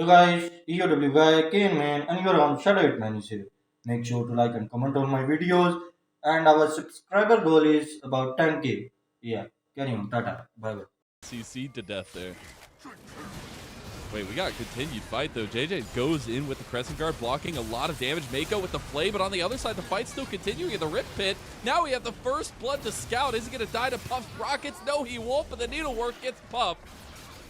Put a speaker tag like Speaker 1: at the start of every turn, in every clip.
Speaker 1: Hey guys, EOW guy, Kane man, and you're on ShadowHitman is here. Make sure to like and comment on my videos, and our subscriber goal is about 10k. Yeah, carry on, tata, bye bye.
Speaker 2: CC'd to death there. Wait, we got a continued fight though. JJ goes in with the Crescent Guard, blocking a lot of damage. Mako with the Flay, but on the other side, the fight's still continuing in the Rip Pit. Now we have the first blood to Scout. Is he going to die to Puff's rockets? No, he won't, but the needlework gets Puff.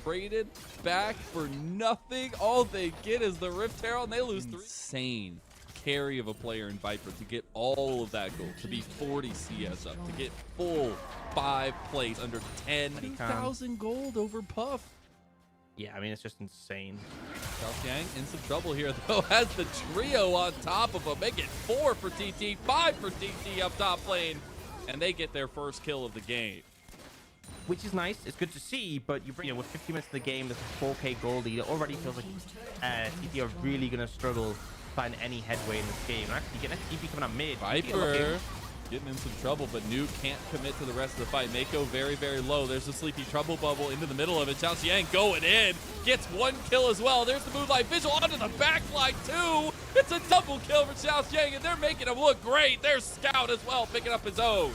Speaker 2: Traded back for nothing. All they get is the Rift Herald, and they lose 3. Insane carry of a player in Viper to get all of that gold, to be 40 CS up, to get full 5 plays under 10,000 gold over Puff.
Speaker 3: Yeah, I mean, it's just insane.
Speaker 2: Yang in some trouble here, though, has the trio on top of him. Make it 4 for TT, 5 for TT up top lane, and they get their first kill of the game.
Speaker 3: Which is nice. It's good to see, but you bring with 50 minutes of the game, there's a 4k gold lead. It already feels like TT are really going to struggle to find any headway in this game. And actually, getting a TP coming out mid.
Speaker 2: Viper getting in some trouble, but Nuke can't commit to the rest of the fight. Mako very, very low. There's the Sleepy Trouble Bubble into the middle of it. Yang going in, gets 1 kill as well. There's the Moonlight Visual onto the backline too. It's a double kill for Yang, and they're making him look great. There's Scout as well, picking up his own.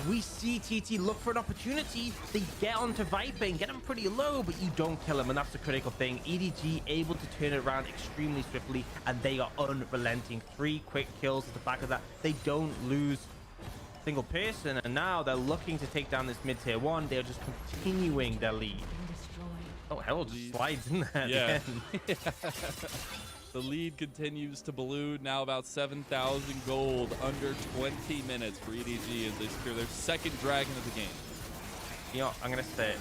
Speaker 3: We see TT look for an opportunity. They get onto Viper and get him pretty low, but you don't kill him, and that's the critical thing. EDG able to turn it around extremely swiftly, and they are unrelenting. 3 quick kills at the back of that. They don't lose a single person, and now they're looking to take down this mid-tier 1. They're just continuing their lead. Oh, hell, just slides in there.
Speaker 2: Yeah. The lead continues to balloon, now about 7,000 gold, under 20 minutes for EDG as they secure their 2nd dragon of the game.
Speaker 3: You know, I'm going to say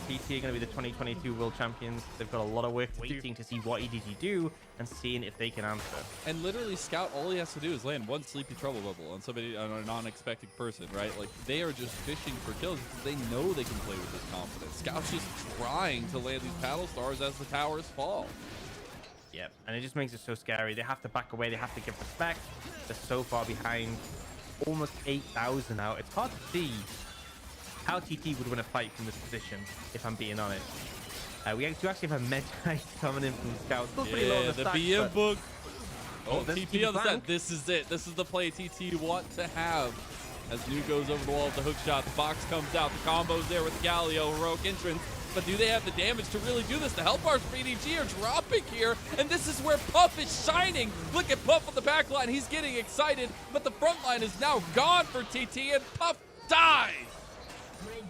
Speaker 3: TT are going to be the 2022 World Champions. They've got a lot of work waiting to see what EDG do and seeing if they can answer.
Speaker 2: And literally, Scout, all he has to do is land 1 Sleepy Trouble Bubble on somebody, on a non-expected person, right? Like, they are just fishing for kills because they know they can play with this confidence. Scout's just trying to land these paddle stars as the towers fall.
Speaker 3: Yep, and it just makes it so scary. They have to back away. They have to give respect. They're so far behind. Almost 8,000 now. It's hard to see how TT would win a fight from this position, if I'm being honest. We do actually have a Medknight coming in from Scout. Still pretty low on the stacks,
Speaker 2: BM book. Oh,
Speaker 3: TT
Speaker 2: TP on the set. This is it. This is the play TT want to have. As New goes over the wall with the hook shot, the box comes out, the combo's there with the Galio, heroic entrance. But do they have the damage to really do this? The health bars for EDG are dropping here, and this is where Puff is shining. Look at Puff on the back line. He's getting excited, but the front line is now gone for TT, and Puff dies.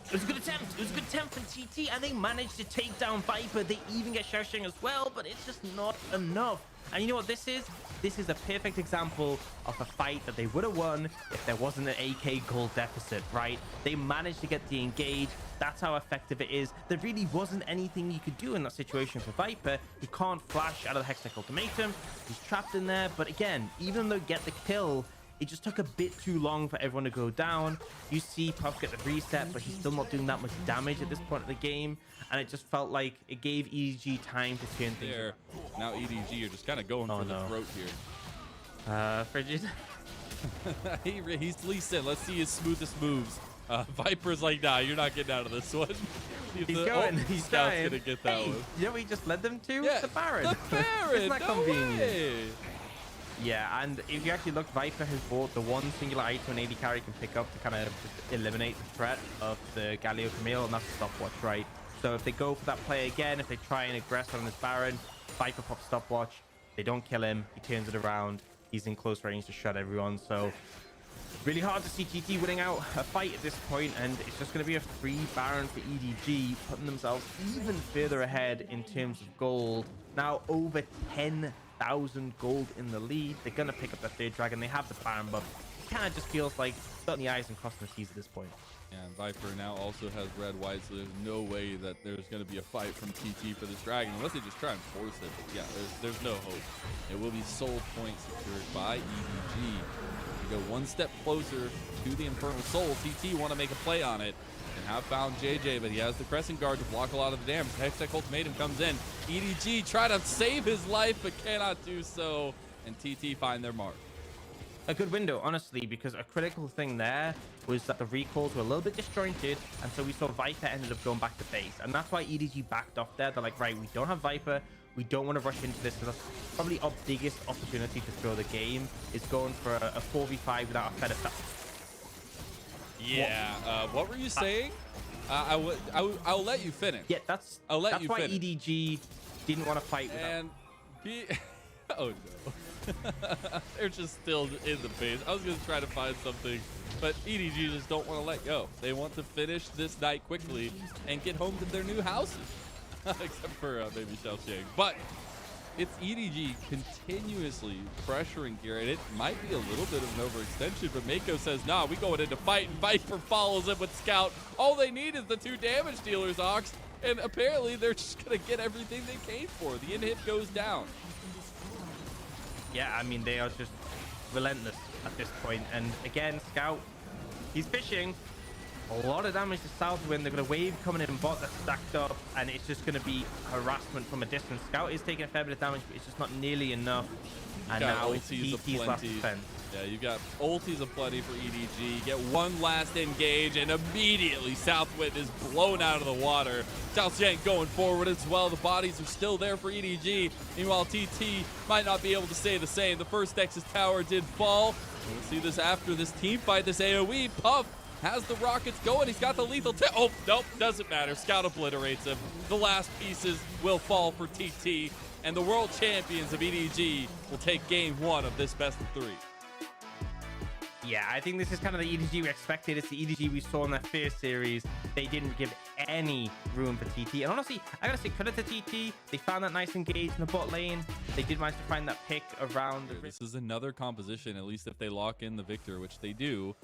Speaker 3: It was a good attempt. It was a good attempt from TT, and they managed to take down Viper. They even get ShadowHitman as well, but it's just not enough. And you know what this is? This is a perfect example of a fight that they would have won if there wasn't an AK gold deficit, right? They managed to get the engage. That's how effective it is. There really wasn't anything you could do in that situation for Viper. He can't flash out of the Hextech Ultimatum. He's trapped in there. But again, even though get the kill, it just took a bit too long for everyone to go down. You see Puff get the reset, but he's still not doing that much damage at this point of the game. And it just felt like it gave EDG time to turn things around.
Speaker 2: Now EDG are just kind of going for the throat here.
Speaker 3: Frigid.
Speaker 2: He's least in. Let's see his smoothest moves. Viper's like, nah, you're not getting out of this one.
Speaker 3: He's going. He's dying.
Speaker 2: Gonna get that one.
Speaker 3: You know what he just led them to?
Speaker 2: Yeah,
Speaker 3: the Baron.
Speaker 2: The Baron.
Speaker 3: Isn't that convenient?
Speaker 2: Way.
Speaker 3: Yeah, and if you actually look, Viper has bought the one singular item an AD carry can pick up to kind of just eliminate the threat of the Galio Camille, and that's a stopwatch, right? So if they go for that play again, if they try and aggress on this Baron, Viper pops stopwatch. They don't kill him. He turns it around. He's in close range to shut everyone. So really hard to see TT winning out a fight at this point, and it's just going to be a free Baron for EDG, putting themselves even further ahead in terms of gold. Now over 10,000 gold in the lead. They're going to pick up the 3rd dragon. They have the Baron buff. It kind of just feels like dotting the I's and crossing the T's at this point.
Speaker 2: And Viper now also has red white, so there's no way that there's going to be a fight from TT for this dragon, unless they just try and force it. But yeah, there's no hope. It will be soul point secured by EDG. You go one step closer to the Infernal Soul. TT want to make a play on it and have found JJ, but he has the Crescent Guard to block a lot of the damage. The Hextech Ultimatum comes in. EDG try to save his life, but cannot do so, and TT find their mark.
Speaker 3: a good window, honestly, because a critical thing there was that the recalls were a little bit disjointed, and so we saw Viper ended up going back to base, and that's why EDG backed off there. They're like, right, we don't have Viper, we don't want to rush into this, because that's probably our biggest opportunity to throw the game, is going for a 4v5 without a fed attack.
Speaker 2: Yeah. What were you saying? I'll let you finish.
Speaker 3: Yeah, that's
Speaker 2: I'll let
Speaker 3: that's
Speaker 2: you
Speaker 3: why
Speaker 2: finish.
Speaker 3: EDG didn't want to fight without.
Speaker 2: And oh no. They're just still in the base. I was going to try to find something, but EDG just don't want to let go. They want to finish this night quickly and get home to their new houses. Except for maybe Xiaoxiang. But it's EDG continuously pressuring here, and it might be a little bit of an overextension, but Mako says, nah, we going into fight, and Viper follows it with Scout. All they need is the 2 damage dealers, Ox, and apparently they're just going to get everything they came for. The in-hit goes down.
Speaker 3: Yeah, I mean, they are just relentless at this point. And again, Scout, he's fishing. A lot of damage to Southwind. They've got a wave coming in bot that's stacked up, and it's just going to be harassment from a distance. Scout is taking a fair bit of damage, but it's just not nearly enough. And now it's TT's last defense.
Speaker 2: Yeah, you've got ultis aplenty for EDG. You get one last engage, and immediately Southwind is blown out of the water. Xiaoxiang going forward as well. The bodies are still there for EDG. Meanwhile, TT might not be able to say the same. The first Nexus tower did fall. We'll see this after this team fight, this AoE. Puff has the rockets going. He's got the lethal. Oh, nope, doesn't matter. Scout obliterates him. The last pieces will fall for TT, and the world champions of EDG will take game 1 of this best of 3.
Speaker 3: Yeah, I think this is kind of the EDG we expected. It's the EDG we saw in that first series. They didn't give any room for TT. And honestly, I gotta say credit to TT. They found that nice engage in the bot lane. They did manage to find that pick around.
Speaker 2: This is another composition, at least if they lock in the victor, which they do.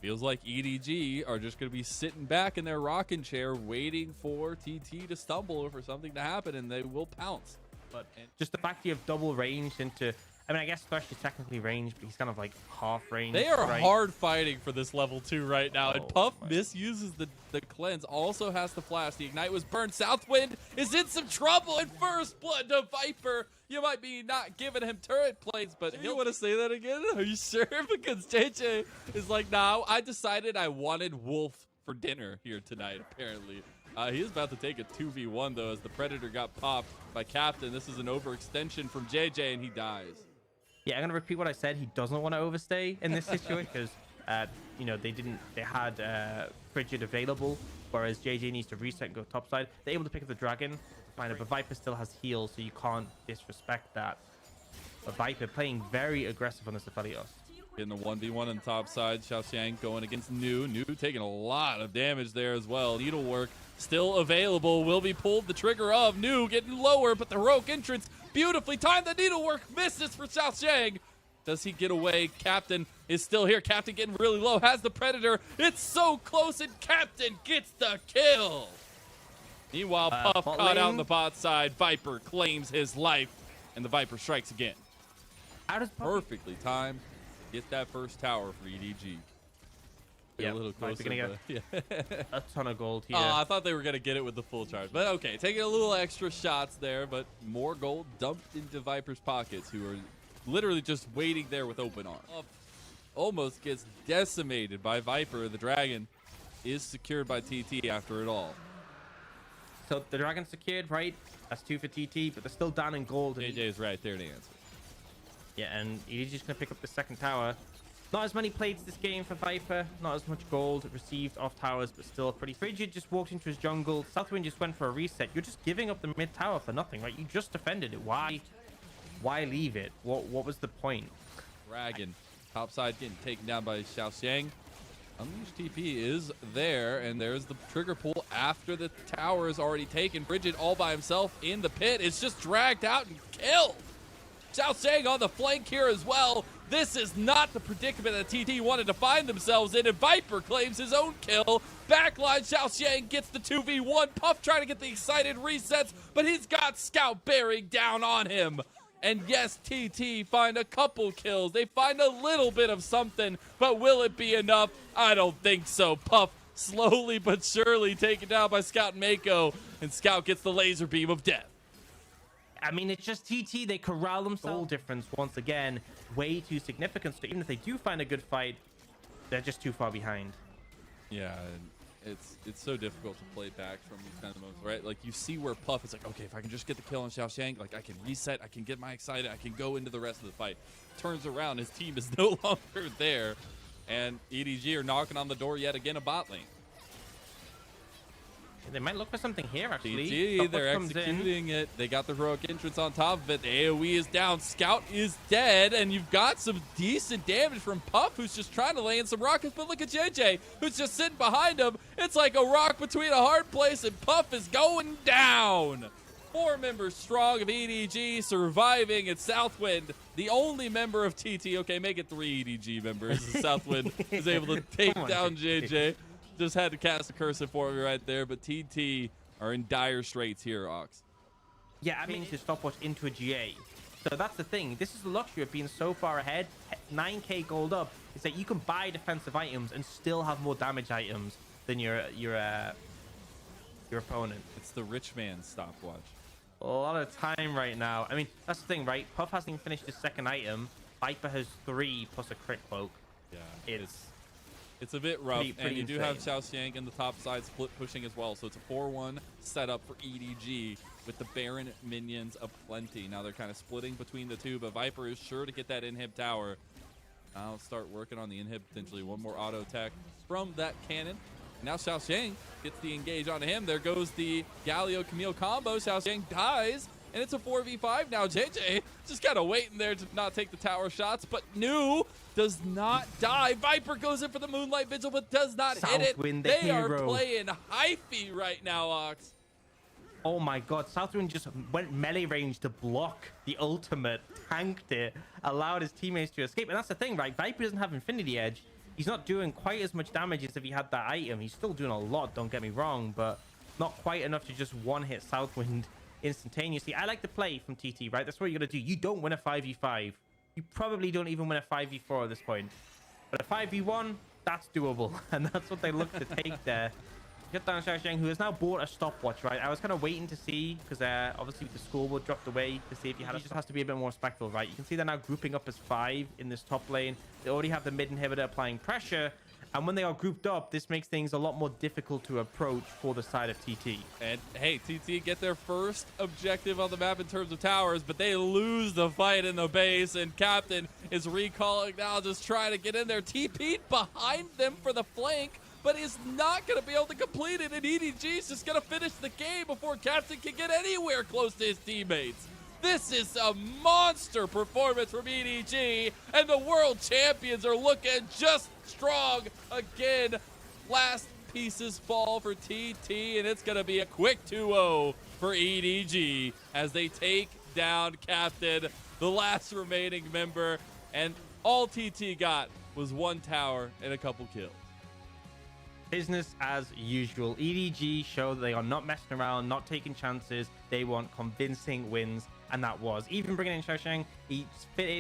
Speaker 2: Feels like EDG are just going to be sitting back in their rocking chair waiting for TT to stumble or for something to happen, and they will pounce.
Speaker 3: But just the fact you have double ranged into... I mean, I guess Thresh is technically ranged, but he's kind of like half ranged.
Speaker 2: They are
Speaker 3: right?
Speaker 2: hard fighting for this level 2 right now, and Puff
Speaker 3: my.
Speaker 2: misuses the cleanse. Also has the flash. The ignite was burned. Southwind is in some trouble, and first blood to Viper. You might be not giving him turret plates, but you want to say that again? Are you sure? Because JJ is like, nah, I decided I wanted Wolf for dinner here tonight, apparently. He is about to take a 2v1, though, as the Predator got popped by Captain. This is an overextension from JJ, and he dies.
Speaker 3: Yeah, I'm gonna repeat what I said. He doesn't want to overstay in this situation because, you know, they had Frigid available, whereas JJ needs to reset and go topside. They're able to pick up the dragon, but Viper still has heal, so you can't disrespect that. But Viper playing very aggressive on this Aphelios.
Speaker 2: Getting the 1v1 on the top side. Xiaoxiang going against New. New taking a lot of damage there as well. Needlework still available. Will be pulled the trigger of. New getting lower, but the heroic entrance beautifully timed. The needlework misses for Xiaoxiang. Does he get away? Captain is still here. Captain getting really low. Has the Predator. It's so close, and Captain gets the kill. Meanwhile, Puff caught out on the bot side. Viper claims his life, and the Viper strikes again.
Speaker 3: How does
Speaker 2: Perfectly timed. Get that first tower for EDG.
Speaker 3: Yeah,
Speaker 2: a little closer.
Speaker 3: Gonna get a ton of gold here.
Speaker 2: Oh, I thought they were going to get it with the full charge. But okay, taking a little extra shots there, but more gold dumped into Viper's pockets, who are literally just waiting there with open arms. Almost gets decimated by Viper. The dragon is secured by TT after it all.
Speaker 3: So the dragon's secured, right? That's 2 for TT, but they're still down in gold.
Speaker 2: JJ is right there to answer.
Speaker 3: Yeah, and EDG's just going to pick up the second tower. Not as many plates this game for Viper. Not as much gold received off towers, but still pretty. Frigid just walked into his jungle. Southwind just went for a reset. You're just giving up the mid tower for nothing, right? You just defended it. Why leave it? What was the point?
Speaker 2: Dragon, topside getting taken down by Xiaoxiang. Unleashed TP is there, and there's the trigger pull after the tower is already taken. Frigid all by himself in the pit. It's just dragged out and killed. Xiaoxiang on the flank here as well. This is not the predicament that TT wanted to find themselves in, and Viper claims his own kill. Backline, Xiaoxiang gets the 2v1. Puff trying to get the excited resets, but he's got Scout bearing down on him. And yes, TT find a couple kills. They find a little bit of something, but will it be enough? I don't think so. Puff slowly but surely taken down by Scout and Mako, and Scout gets the laser beam of death.
Speaker 3: I mean, it's just TT. They corral themselves. Goal difference, once again, way too significant. So even if they do find a good fight, they're just too far behind.
Speaker 2: Yeah, and it's so difficult to play back from these kind of moments, right? Like, you see where Puff is like, okay, if I can just get the kill on Xiaoxiang, like, I can reset, I can get my excited, I can go into the rest of the fight. Turns around, his team is no longer there, and EDG are knocking on the door yet again of bot lane.
Speaker 3: They might look for something here, actually.
Speaker 2: TT, they're executing it. They got the heroic entrance on top of it. The AoE is down. Scout is dead. And you've got some decent damage from Puff, who's just trying to lay in some rockets. But look at JJ, who's just sitting behind him. It's like a rock between a hard place, and Puff is going down. 4 members strong of EDG surviving at Southwind. The only member of TT, okay, make it 3 EDG members. Southwind is able to take down JJ. Just had to cast a curse for me right there, but TT are in dire straits here, Ox.
Speaker 3: Yeah, I mean, to stopwatch into a GA. So that's the thing. This is the luxury of being so far ahead. 9k gold up is that you can buy defensive items and still have more damage items than your opponent.
Speaker 2: It's the rich man's stopwatch.
Speaker 3: A lot of time right now. I mean, that's the thing, right? Puff hasn't even finished his second item. Viper has 3 plus a crit cloak.
Speaker 2: Yeah, it's a bit rough,
Speaker 3: pretty
Speaker 2: and you do
Speaker 3: insane.
Speaker 2: have Xiaoxiang in the top side split pushing as well, so it's a 4-1 setup for EDG with the Baron minions aplenty. Now they're kind of splitting between the two, but Viper is sure to get that inhib tower. Now start working on the inhib, potentially one more auto attack from that cannon. Now Xiaoxiang gets the engage onto him. There goes the Galio Camille combo. Xiaoxiang dies, and it's a 4v5 now. JJ just kind of waiting there to not take the tower shots, but Nu does not die. Viper goes in for the Moonlight Vigil, but does not hit it.
Speaker 3: Southwind, the
Speaker 2: They are
Speaker 3: hero.
Speaker 2: playing hyphy right now, Ox.
Speaker 3: Oh my god, Southwind just went melee range to block the ultimate, tanked it, allowed his teammates to escape. And that's the thing, right? Viper doesn't have Infinity Edge. He's not doing quite as much damage as if he had that item. He's still doing a lot, don't get me wrong, but not quite enough to just one-hit Southwind instantaneously. I like to play from TT, right? That's what you gotta do. You don't win a 5v5. You probably don't even win a 5v4 at this point. But a 5v1, that's doable. And that's what they look to take there. Get down Xiaoxiang, who has now bought a stopwatch, right? I was kind of waiting to see, because obviously the scoreboard dropped away, to see if you had it. Just has to be a bit more respectful, right? You can see they're now grouping up as 5 in this top lane. They already have the mid inhibitor applying pressure. And when they are grouped up, this makes things a lot more difficult to approach for the side of TT.
Speaker 2: And hey, TT get their first objective on the map in terms of towers, but they lose the fight in the base, and Captain is recalling now, just trying to get in there. TP'd behind them for the flank, but is not going to be able to complete it, and EDG is just going to finish the game before Captain can get anywhere close to his teammates. This is a monster performance from EDG, and the world champions are looking just strong again. Last pieces fall for TT, and it's going to be a quick 2-0 for EDG as they take down Captain, the last remaining member, and all TT got was 1 tower and a couple kills.
Speaker 3: Business as usual. EDG show that they are not messing around, not taking chances. They want convincing wins, and that was. Even bringing in Xiaoxiang, he fit in